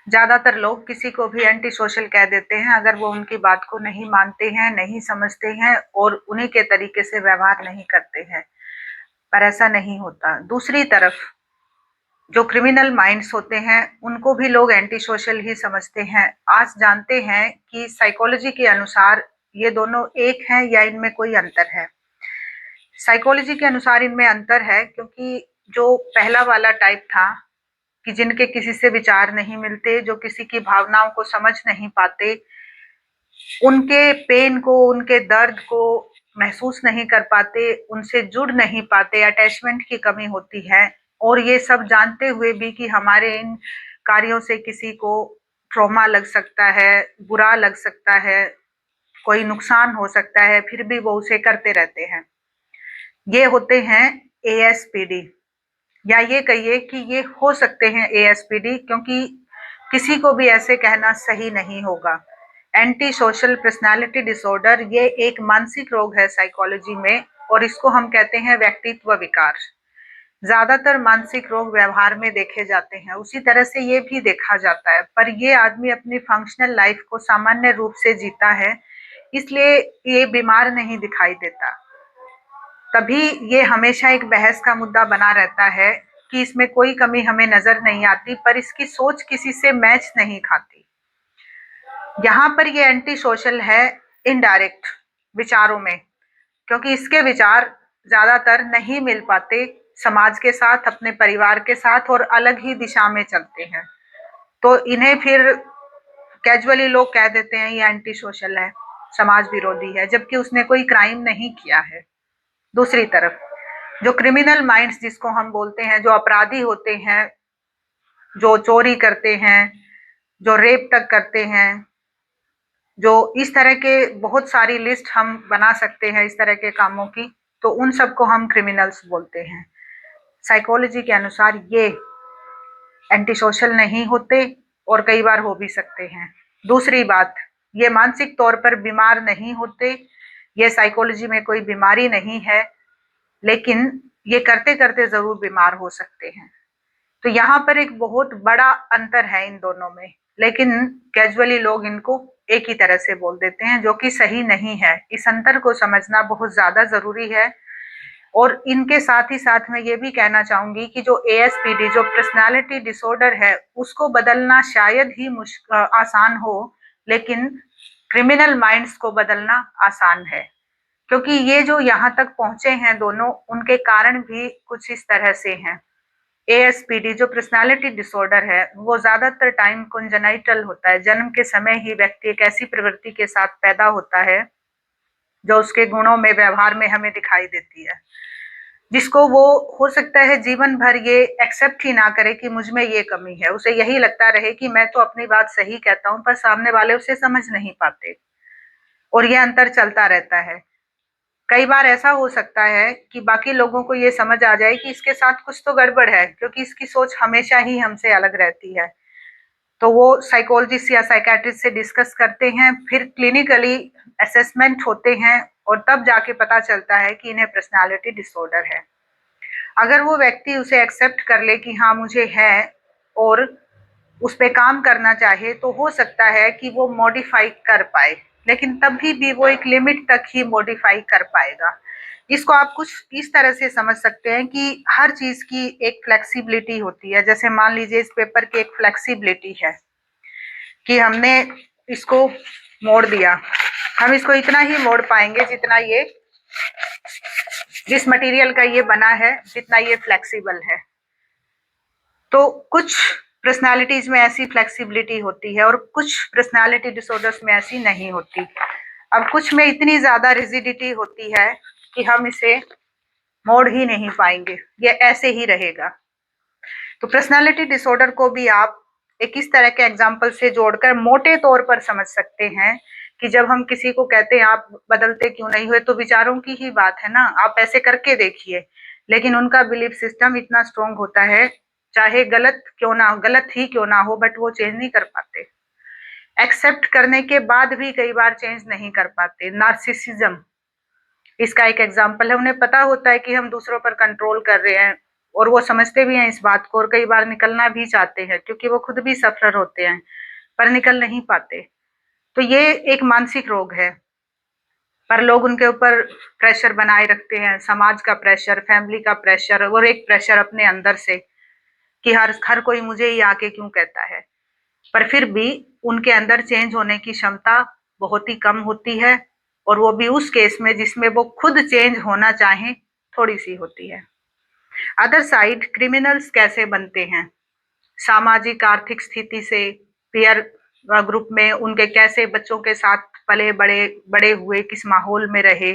ज्यादातर लोग किसी को भी एंटी सोशल कह देते हैं अगर वो उनकी बात को नहीं मानते हैं, नहीं समझते हैं और उन्हीं के तरीके से व्यवहार नहीं करते हैं। पर ऐसा नहीं होता। दूसरी तरफ जो क्रिमिनल माइंड्स होते हैं उनको भी लोग एंटी सोशल ही समझते हैं। आज जानते हैं कि साइकोलॉजी के अनुसार ये दोनों एक हैं या इनमें कोई अंतर है। साइकोलॉजी के अनुसार इनमें अंतर है क्योंकि जो पहला वाला टाइप था कि जिनके किसी से विचार नहीं मिलते, जो किसी की भावनाओं को समझ नहीं पाते, उनके पेन को, उनके दर्द को महसूस नहीं कर पाते, उनसे जुड़ नहीं पाते, अटैचमेंट की कमी होती है। और ये सब जानते हुए भी कि हमारे इन कार्यों से किसी को ट्रॉमा लग सकता है, बुरा लग सकता है, कोई नुकसान हो सकता है, फिर भी वो उसे करते रहते हैं। ये होते हैं एएसपीडी, या ये कहिए कि ये हो सकते हैं एएसपीडी, क्योंकि किसी को भी ऐसे कहना सही नहीं होगा। एंटी सोशल पर्सनालिटी डिसऑर्डर ये एक मानसिक रोग है साइकोलॉजी में, और इसको हम कहते हैं व्यक्तित्व विकार। ज्यादातर मानसिक रोग व्यवहार में देखे जाते हैं, उसी तरह से ये भी देखा जाता है, पर ये आदमी अपनी फंक्शनल लाइफ को सामान्य रूप से जीता है, इसलिए ये बीमार नहीं दिखाई देता। तभी ये हमेशा एक बहस का मुद्दा बना रहता है कि इसमें कोई कमी हमें नजर नहीं आती, पर इसकी सोच किसी से मैच नहीं खाती। यहाँ पर ये एंटी सोशल है इनडायरेक्ट विचारों में, क्योंकि इसके विचार ज्यादातर नहीं मिल पाते समाज के साथ, अपने परिवार के साथ, और अलग ही दिशा में चलते हैं। तो इन्हें फिर कैजुअली लोग कह देते हैं ये एंटी सोशल है, समाज विरोधी है, जबकि उसने कोई क्राइम नहीं किया है। दूसरी तरफ जो क्रिमिनल माइंड्स जिसको हम बोलते हैं, जो अपराधी होते हैं, जो चोरी करते हैं, जो रेप तक करते हैं, जो इस तरह के बहुत सारी लिस्ट हम बना सकते हैं इस तरह के कामों की, तो उन सबको हम क्रिमिनल्स बोलते हैं। साइकोलॉजी के अनुसार ये एंटी सोशल नहीं होते और कई बार हो भी सकते हैं। दूसरी बात, ये मानसिक तौर पर बीमार नहीं होते, ये साइकोलॉजी में कोई बीमारी नहीं है, लेकिन ये करते करते जरूर बीमार हो सकते हैं। तो यहाँ पर एक बहुत बड़ा अंतर है इन दोनों में, लेकिन कैजुअली लोग इनको एक ही तरह से बोल देते हैं, जो कि सही नहीं है। इस अंतर को समझना बहुत ज्यादा जरूरी है। और इनके साथ ही साथ मैं ये भी कहना चाहूंगी कि जो एएसपीडी, जो पर्सनालिटी डिसऑर्डर है, उसको बदलना शायद ही आसान हो, लेकिन क्रिमिनल माइंड्स को बदलना आसान है, क्योंकि ये जो यहाँ तक पहुंचे हैं दोनों, उनके कारण भी कुछ इस तरह से हैं। एएसपीडी जो पर्सनालिटी डिसऑर्डर है वो ज्यादातर टाइम कंजेनाइटल होता है। जन्म के समय ही व्यक्ति एक ऐसी प्रवृत्ति के साथ पैदा होता है जो उसके गुणों में, व्यवहार में हमें दिखाई देती है, जिसको वो हो सकता है जीवन भर ये एक्सेप्ट ही ना करे कि मुझ में ये कमी है। उसे यही लगता रहे कि मैं तो अपनी बात सही कहता हूँ, पर सामने वाले उसे समझ नहीं पाते, और ये अंतर चलता रहता है। कई बार ऐसा हो सकता है कि बाकी लोगों को ये समझ आ जाए कि इसके साथ कुछ तो गड़बड़ है, क्योंकि इसकी सोच हमेशा ही हमसे अलग रहती है। तो वो साइकोलॉजिस्ट या साइकेट्रिस्ट से डिस्कस करते हैं, फिर क्लिनिकली असेसमेंट होते हैं, और तब जाके पता चलता है कि इन्हें पर्सनालिटी डिसऑर्डर है। अगर वो व्यक्ति उसे एक्सेप्ट कर ले कि हाँ मुझे है, और उस पे काम करना चाहे, तो हो सकता है कि वो मॉडिफाई कर पाए, लेकिन तभी भी वो एक लिमिट तक ही मॉडिफाई कर पाएगा। इसको आप कुछ इस तरह से समझ सकते हैं कि हर चीज की एक फ्लेक्सिबिलिटी होती है। जैसे मान लीजिए इस पेपर की एक फ्लेक्सिबिलिटी है कि हमने इसको मोड़ दिया, हम इसको इतना ही मोड़ पाएंगे जितना ये, जिस मटेरियल का ये बना है, जितना ये फ्लेक्सिबल है। तो कुछ पर्सनालिटीज में ऐसी फ्लेक्सिबिलिटी होती है और कुछ पर्सनालिटी डिसऑर्डर्स में ऐसी नहीं होती। अब कुछ में इतनी ज्यादा रिजिडिटी होती है कि हम इसे मोड़ ही नहीं पाएंगे, ये ऐसे ही रहेगा। तो पर्सनालिटी डिसऑर्डर को भी आप एक इस तरह के एग्जाम्पल से जोड़कर मोटे तौर पर समझ सकते हैं कि जब हम किसी को कहते हैं आप बदलते क्यों नहीं हुए, तो विचारों की ही बात है ना, आप ऐसे करके देखिए। लेकिन उनका बिलीफ सिस्टम इतना स्ट्रोंग होता है, चाहे गलत क्यों ना, गलत ही क्यों ना हो, बट वो चेंज नहीं कर पाते। एक्सेप्ट करने के बाद भी कई बार चेंज नहीं कर पाते। नार्सिसिज्म इसका एक एग्जाम्पल है। उन्हें पता होता है कि हम दूसरों पर कंट्रोल कर रहे हैं, और वो समझते भी हैं इस बात को और कई बार निकलना भी चाहते हैं क्योंकि वो खुद भी सफर होते हैं पर निकल नहीं पाते। तो ये एक मानसिक रोग है, पर लोग उनके ऊपर प्रेशर बनाए रखते हैं, समाज का प्रेशर, फैमिली का प्रेशर और एक प्रेशर अपने अंदर से कि हर हर कोई मुझे ही आके क्यों कहता है। पर फिर भी उनके अंदर चेंज होने की क्षमता बहुत ही कम होती है और वो भी उस केस में जिसमें वो खुद चेंज होना चाहें थोड़ी सी होती है। अदर साइड क्रिमिनल्स कैसे बनते हैं? सामाजिक आर्थिक स्थिति से, पीयर ग्रुप में उनके कैसे बच्चों के साथ पले बड़े बड़े हुए, किस माहौल में रहे।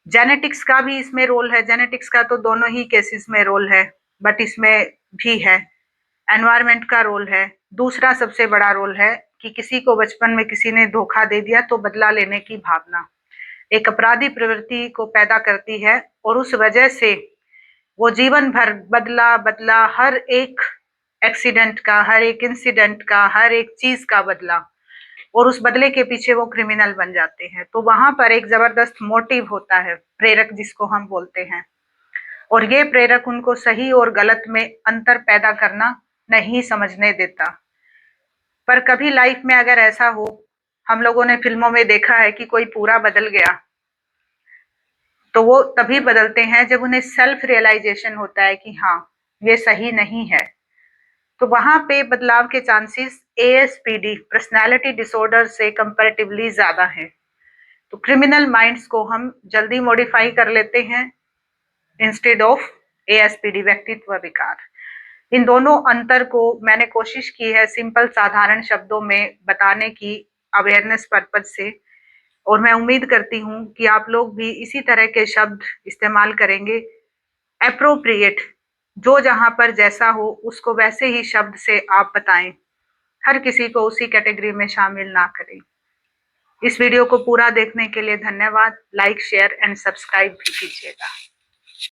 जेनेटिक्स का भी इसमें रोल है, जेनेटिक्स का तो दोनों ही केसेस में रोल है, बट इसमें भी है। एनवायरनमेंट का रोल है। दूसरा सबसे बड़ा रोल है कि किसी को बचपन में किसी ने धोखा दे दिया तो बदला लेने की भावना एक अपराधी प्रवृत्ति को पैदा करती है और उस वजह से वो जीवन भर बदला बदला, हर एक एक्सीडेंट का, हर एक इंसिडेंट का, हर एक चीज का बदला, और उस बदले के पीछे वो क्रिमिनल बन जाते हैं। तो वहां पर एक जबरदस्त मोटिव होता है, प्रेरक जिसको हम बोलते हैं, और ये प्रेरक उनको सही और गलत में अंतर पैदा करना नहीं समझने देता। पर कभी लाइफ में अगर ऐसा हो, हम लोगों ने फिल्मों में देखा है कि कोई पूरा बदल गया, तो वो तभी बदलते हैं जब उन्हें सेल्फ रियलाइजेशन होता है कि हाँ, ये सही नहीं है। तो वहां पे बदलाव के चांसेस एएसपीडी पर्सनालिटी डिसऑर्डर से कंपैरेटिवली ज्यादा है। तो क्रिमिनल माइंड्स को हम जल्दी मॉडिफाई कर लेते हैं इंस्टेड ऑफ एएसपीडी व्यक्तित्व विकार। इन दोनों अंतर को मैंने कोशिश की है सिंपल साधारण शब्दों में बताने की, अवेयरनेस पर्पज से, और मैं उम्मीद करती हूँ कि आप लोग भी इसी तरह के शब्द इस्तेमाल करेंगे। एप्रोप्रिएट, जो जहां पर जैसा हो उसको वैसे ही शब्द से आप बताएं, हर किसी को उसी कैटेगरी में शामिल ना करें। इस वीडियो को पूरा देखने के लिए धन्यवाद। लाइक, शेयर एंड सब्सक्राइब भी कीजिएगा।